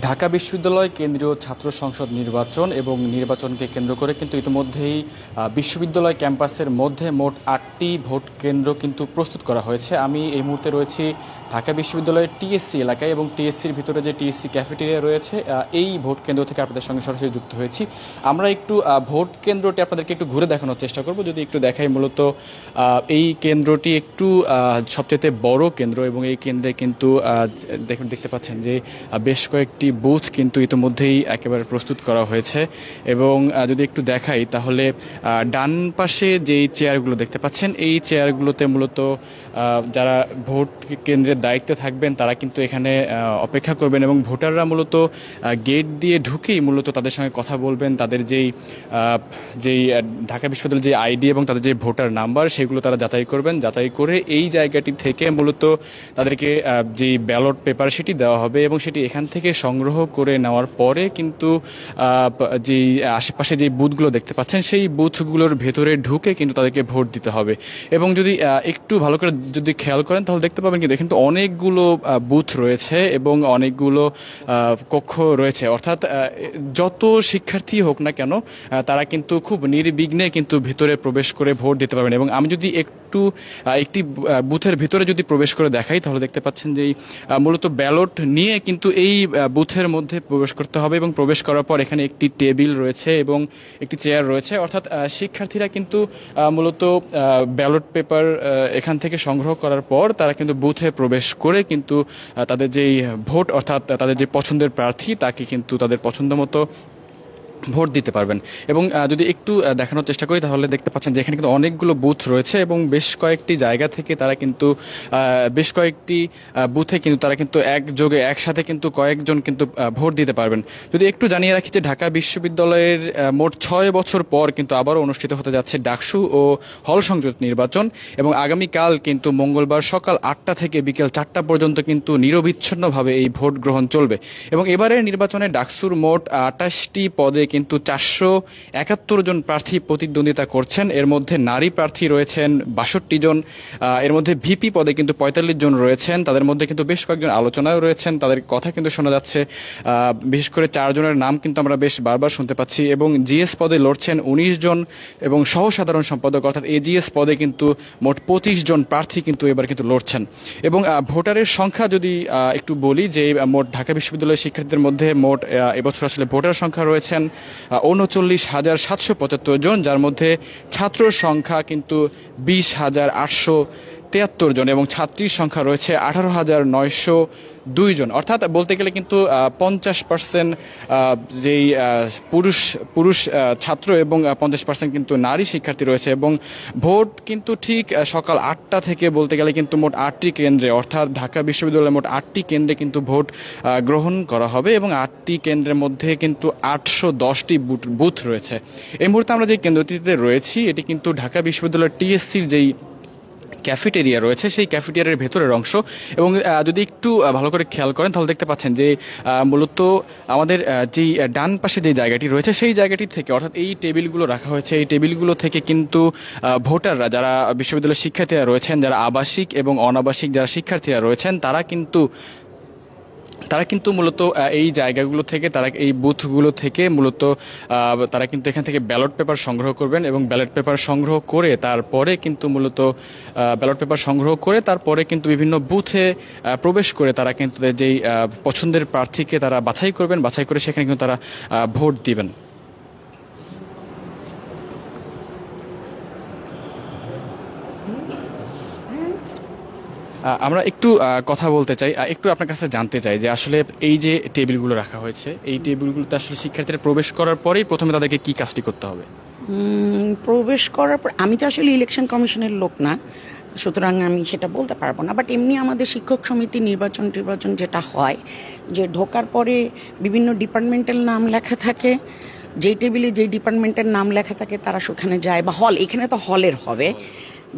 ঢাকা বিশ্ববিদ্যালয় কেন্দ্রীয় ছাত্র সংসদ নির্বাচন এবং নির্বাচনকে কেন্দ্র করে কিন্তু ইতিমধ্যেই বিশ্ববিদ্যালয় ক্যাম্পাসের মধ্যে মোট ৮টি ভোট কেন্দ্র কিন্তু প্রস্তুত করা হয়েছে। আমি এই মুহূর্তে রয়েছি ঢাকা বিশ্ববিদ্যালয়ের টিএসসি এলাকায় এবং টিএসসির ভিতরে যে টিএসসি ক্যাফেটেরিয়া রয়েছে এই ভোট কেন্দ্র থেকে আপনাদের সঙ্গে সরাসরি যুক্ত হয়েছি। আমরা একটু ভোট কেন্দ্রটি আপনাদেরকে একটু ঘুরে দেখানোর চেষ্টা করব। যদি একটু দেখাই, মূলত এই কেন্দ্রটি একটু সবচেয়ে বড় কেন্দ্র এবং এই কেন্দ্রে কিন্তু দেখতে পাচ্ছেন যে বেশ কয়েকটি বুথ কিন্তু ইতিমধ্যেই একেবারে প্রস্তুত করা হয়েছে। এবং যদি একটু দেখাই তাহলে ডান পাশে যেই চেয়ারগুলো দেখতে পাচ্ছেন এই চেয়ারগুলোতে মূলত যারা ভোট কেন্দ্রের দায়িত্বে থাকবেন তারা কিন্তু এখানে অপেক্ষা করবেন এবং ভোটাররা মূলত গেট দিয়ে ঢুকেই মূলত তাদের সঙ্গে কথা বলবেন। তাদের যেই ঢাকা বিশ্ববিদ্যালয়ের যে আইডি এবং তাদের যে ভোটার নাম্বার সেগুলো তারা যাচাই করবেন। যাচাই করে এই জায়গাটি থেকে মূলত তাদেরকে যেই ব্যালট পেপার সেটি দেওয়া হবে এবং সেটি এখান থেকে সংগ্রহ করে নেওয়ার পরে কিন্তু যেই আশেপাশে যে বুথগুলো দেখতে পাচ্ছেন সেই বুথগুলোর ভেতরে ঢুকে কিন্তু তাদেরকে ভোট দিতে হবে। এবং যদি একটু ভালো করে যদি খেয়াল করেন তাহলে দেখতে পাবেন কিন্তু অনেকগুলো বুথ রয়েছে এবং অনেকগুলো কক্ষ রয়েছে। অর্থাৎ যত শিক্ষার্থী হোক না কেন তারা কিন্তু খুব নির্বিঘ্নে কিন্তু ভিতরে প্রবেশ করে ভোট দিতে পারবেন। এবং আমি যদি একটি বুথের ভিতরে যদি প্রবেশ করে দেখাই তাহলে দেখতে পাচ্ছেন যে মূলত ব্যালট নিয়ে কিন্তু এই বুথের মধ্যে প্রবেশ করতে হবে এবং প্রবেশ করার পর এখানে একটি টেবিল রয়েছে এবং একটি চেয়ার রয়েছে। অর্থাৎ শিক্ষার্থীরা কিন্তু মূলত ব্যালট পেপার এখান থেকে সংগ্রহ করার পর তারা কিন্তু বুথে প্রবেশ করে কিন্তু তাদের যেই ভোট অর্থাৎ তাদের যে পছন্দের প্রার্থী তাকে কিন্তু তাদের পছন্দ মতো ভোট দিতে পারবেন। এবং যদি একটু দেখানোর চেষ্টা করি তাহলে দেখতে পাচ্ছেন যে এখানে কিন্তু অনেকগুলো বুথ রয়েছে এবং বেশ কয়েকটি জায়গা থেকে তারা কিন্তু বেশ কয়েকটি বুথে কিন্তু তারা কিন্তু একযোগে একসাথে কিন্তু কয়েকজন কিন্তু ভোট দিতে পারবেন। যদি একটু জানিয়ে রাখি যে ঢাকা বিশ্ববিদ্যালয়ের মোট ৬ বছর পর কিন্তু আবারও অনুষ্ঠিত হতে যাচ্ছে ডাকসু ও হল সংযোগ নির্বাচন এবং আগামীকাল কিন্তু মঙ্গলবার সকাল ৮টা থেকে বিকেল ৪টা পর্যন্ত কিন্তু নিরবিচ্ছিন্নভাবে এই ভোট গ্রহণ চলবে। এবং এবারের নির্বাচনে ডাকসুর মোট ২৮টি পদে কিন্তু ৪৭১ জন প্রার্থী প্রতিদ্বন্দ্বিতা করছেন। এর মধ্যে নারী প্রার্থী রয়েছেন ৬২ জন, এর মধ্যে ভিপি পদে কিন্তু ৪৫ জন রয়েছেন। তাদের মধ্যে কিন্তু বেশ কয়েকজন আলোচনায় রয়েছেন, তাদের কথা কিন্তু শোনা যাচ্ছে। বিশেষ করে ৪ জনের নাম কিন্তু আমরা বেশ বারবার শুনতে পাচ্ছি। এবং জিএস পদে লড়ছেন ১৯ জন এবং সহ সাধারণ সম্পাদক অর্থাৎ এজিএস পদে কিন্তু মোট ২৫ জন প্রার্থী কিন্তু এবার কিন্তু লড়ছেন। এবং ভোটারের সংখ্যা যদি একটু বলি যে মোট ঢাকা বিশ্ববিদ্যালয়ের শিক্ষার্থীদের মধ্যে মোট এবছর আসলে ভোটার সংখ্যা রয়েছেন ৩৯,৭৭৫ জন, যার মধ্যে ছাত্র সংখ্যা কিন্তু ২০,৮৭৩ জন এবং ছাত্রীর সংখ্যা রয়েছে ১৮,৯০২ জন। অর্থাৎ বলতে গেলে কিন্তু ৫০% যেই পুরুষ ছাত্র এবং ৫০% কিন্তু নারী শিক্ষার্থী রয়েছে। এবং ভোট কিন্তু ঠিক সকাল ৮টা থেকে বলতে গেলে কিন্তু মোট ৮টি কেন্দ্রে অর্থাৎ ঢাকা বিশ্ববিদ্যালয়ের মোট ৮টি কেন্দ্রে কিন্তু ভোট গ্রহণ করা হবে এবং ৮টি কেন্দ্রের মধ্যে কিন্তু ৮১০টি বুথ রয়েছে। এই মুহূর্তে আমরা যে কেন্দ্রটিতে রয়েছি এটি কিন্তু ঢাকা বিশ্ববিদ্যালয়ের টিএসসির যেই ক্যাফেটেরিয়া রয়েছে সেই ক্যাফেটেরিয়ার ভেতরের অংশ। এবং যদি একটু ভালো করে খেয়াল করেন তাহলে দেখতে পাচ্ছেন যে মূলত আমাদের যেই ডান পাশে যে জায়গাটি রয়েছে সেই জায়গাটি থেকে অর্থাৎ এই টেবিলগুলো রাখা হয়েছে, এই টেবিলগুলো থেকে কিন্তু ভোটাররা যারা বিশ্ববিদ্যালয়ের শিক্ষার্থীরা রয়েছেন, যারা আবাসিক এবং অনাবাসিক যারা শিক্ষার্থীরা রয়েছেন তারা কিন্তু মূলত এই জায়গাগুলো থেকে তারা এই বুথগুলো থেকে মূলত তারা কিন্তু এখান থেকে ব্যালট পেপার সংগ্রহ করবেন এবং ব্যালট পেপার সংগ্রহ করে তারপরে কিন্তু বিভিন্ন বুথে প্রবেশ করে তারা কিন্তু যেই পছন্দের প্রার্থীকে তারা বাছাই করবেন, বাছাই করে সেখানে কিন্তু তারা ভোট দিবেন। আমরা একটু কথা বলতে চাই, একটু আপনার কাছে জানতে চাই যে আসলে এই যে টেবিলগুলো রাখা হয়েছে এই টেবিলগুলোতে আসলে শিক্ষার্থীরা প্রবেশ করার পরেই প্রথমে তাদেরকে কি কাজটি করতে হবে? প্রবেশ করার পর আমি তো আসলে ইলেকশন কমিশনের লোক না, সুতরাং আমি সেটা বলতে পারবো না। বাট এমনি আমাদের শিক্ষক সমিতি নির্বাচন যেটা হয় যে ঢোকার পরে বিভিন্ন ডিপার্টমেন্টের নাম লেখা থাকে, যেই টেবিলে যেই ডিপার্টমেন্টের নাম লেখা থাকে তারা সেখানে যায় বা হল, এখানে তো হলের হবে,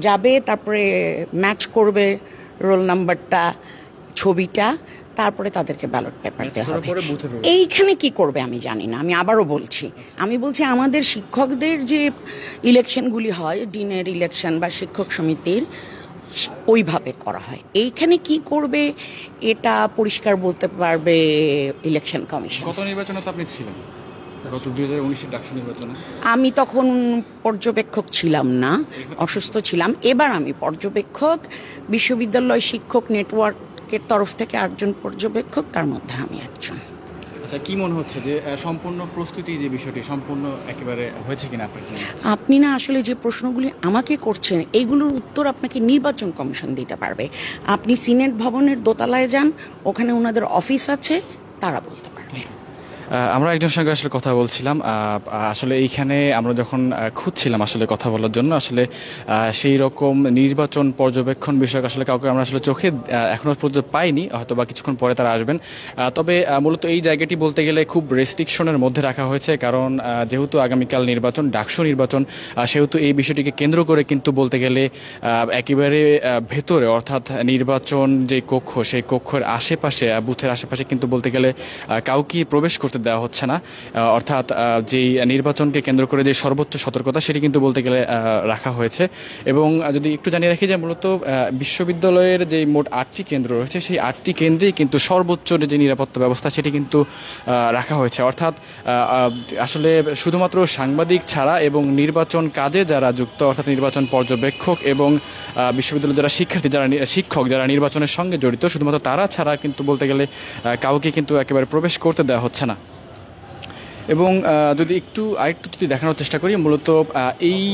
যাবে তারপরে ম্যাচ করবে রোল নাম্বারটা ছবিটা, তারপরে তাদেরকে ব্যালট পেপার দেওয়া হবে। এইখানে কি করবে আমি জানি না, আমি আবারও বলছি আমাদের শিক্ষকদের যে ইলেকশনগুলি হয় ডিনের ইলেকশন বা শিক্ষক সমিতির ওইভাবে করা হয়। এইখানে কি করবে এটা পরিষ্কার বলতে পারবে ইলেকশন কমিশন। গত নির্বাচনে তো আপনি ছিলেন, গত 2019-এর ডাকসু নির্বাচনে। আমি তখন পর্যবেক্ষক ছিলাম না, অসুস্থ ছিলাম। এবার আমি পর্যবেক্ষক, বিশ্ববিদ্যালয় শিক্ষক নেটওয়ার্কের তরফ থেকে 8জন পর্যবেক্ষক, তার মধ্যে আমি একজন। আচ্ছা, কি মনে হচ্ছে যে সম্পূর্ণ প্রস্তুতি যে বিষয়টি সম্পূর্ণ একেবারে হয়েছে কিনা আপনার? আপনি না আসলে যে প্রশ্নগুলি আমাকে করছেন এইগুলোর উত্তর আপনাকে নির্বাচন কমিশন দিতে পারবে। আপনি সিনেট ভবনের দোতলায় যান, ওখানে ওনাদের অফিস আছে, তারা বলতে পারবে। আমরা একজনের সঙ্গে আসলে কথা বলছিলাম, আসলে এইখানে আমরা যখন খুঁজছিলাম আসলে কথা বলার জন্য, আসলে সেই রকম নির্বাচন পর্যবেক্ষণ বিষয়ক আসলে কাউকে আমরা আসলে চোখে এখনো পর্যন্ত পাইনি, হয়তো বা কিছুক্ষণ পরে তারা আসবেন। তবে মূলত এই জায়গাটি বলতে গেলে খুব রেস্ট্রিকশনের মধ্যে রাখা হয়েছে, কারণ যেহেতু আগামীকাল নির্বাচন, ডাকসু নির্বাচন, সেহেতু এই বিষয়টিকে কেন্দ্র করে কিন্তু বলতে গেলে একেবারে ভেতরে, অর্থাৎ নির্বাচন যে কক্ষ, সেই কক্ষের আশেপাশে, বুথের আশেপাশে কিন্তু বলতে গেলে কাউকে প্রবেশ করতে দেওয়া হচ্ছে না। অর্থাৎ যেই নির্বাচনকে কেন্দ্র করে যে সর্বোচ্চ সতর্কতা, সেটি কিন্তু বলতে গেলে রাখা হয়েছে। এবং যদি একটু জানিয়ে রাখি যে মূলত বিশ্ববিদ্যালয়ের যে মোট 8টি কেন্দ্র রয়েছে, সেই 8টি কেন্দ্রেই কিন্তু সর্বোচ্চ যে নিরাপত্তা ব্যবস্থা সেটি কিন্তু রাখা হয়েছে। অর্থাৎ আসলে শুধুমাত্র সাংবাদিক ছাড়া এবং নির্বাচন কাজে যারা যুক্ত, অর্থাৎ নির্বাচন পর্যবেক্ষক এবং বিশ্ববিদ্যালয়ের যারা শিক্ষার্থী, যারা শিক্ষক, যারা নির্বাচনের সঙ্গে জড়িত, শুধুমাত্র তারা ছাড়া কিন্তু বলতে গেলে কাউকে কিন্তু একেবারে প্রবেশ করতে দেওয়া হচ্ছে না। এবং যদি আরেকটু যদি দেখানোর চেষ্টা করি, মূলত এই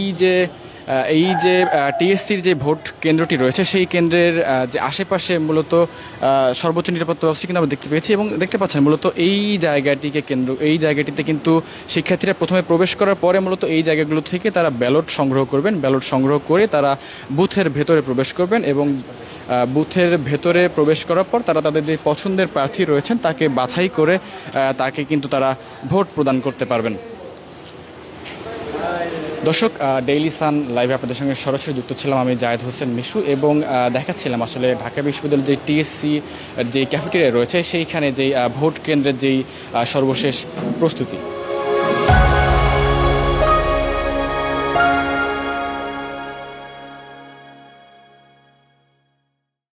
যে টিএসসির যে ভোট কেন্দ্রটি রয়েছে, সেই কেন্দ্রের যে আশেপাশে মূলত সর্বোচ্চ নিরাপত্তা ব্যবস্থা কিন্তু আমরা দেখতে পেয়েছি। এবং দেখতে পাচ্ছেন মূলত এই জায়গাটিতে কিন্তু শিক্ষার্থীরা প্রথমে প্রবেশ করার পরে মূলত এই জায়গাগুলো থেকে তারা ব্যালট সংগ্রহ করবেন। ব্যালট সংগ্রহ করে তারা বুথের ভেতরে প্রবেশ করবেন এবং বুথের ভেতরে প্রবেশ করার পর তারা তাদের যে পছন্দের প্রার্থী রয়েছেন তাকে বাছাই করে তাকে কিন্তু তারা ভোট প্রদান করতে পারবেন। দর্শক, ডেইলি সান লাইভে আপনাদের সঙ্গে সরাসরি যুক্ত ছিলাম আমি, জায়েদ হোসেন মিশু, এবং দেখাচ্ছিলাম আসলে ঢাকা বিশ্ববিদ্যালয়ের যে টিএসসি যে ক্যাফেটেরিয়া রয়েছে সেইখানে যেই ভোট কেন্দ্রের যেই সর্বশেষ প্রস্তুতি।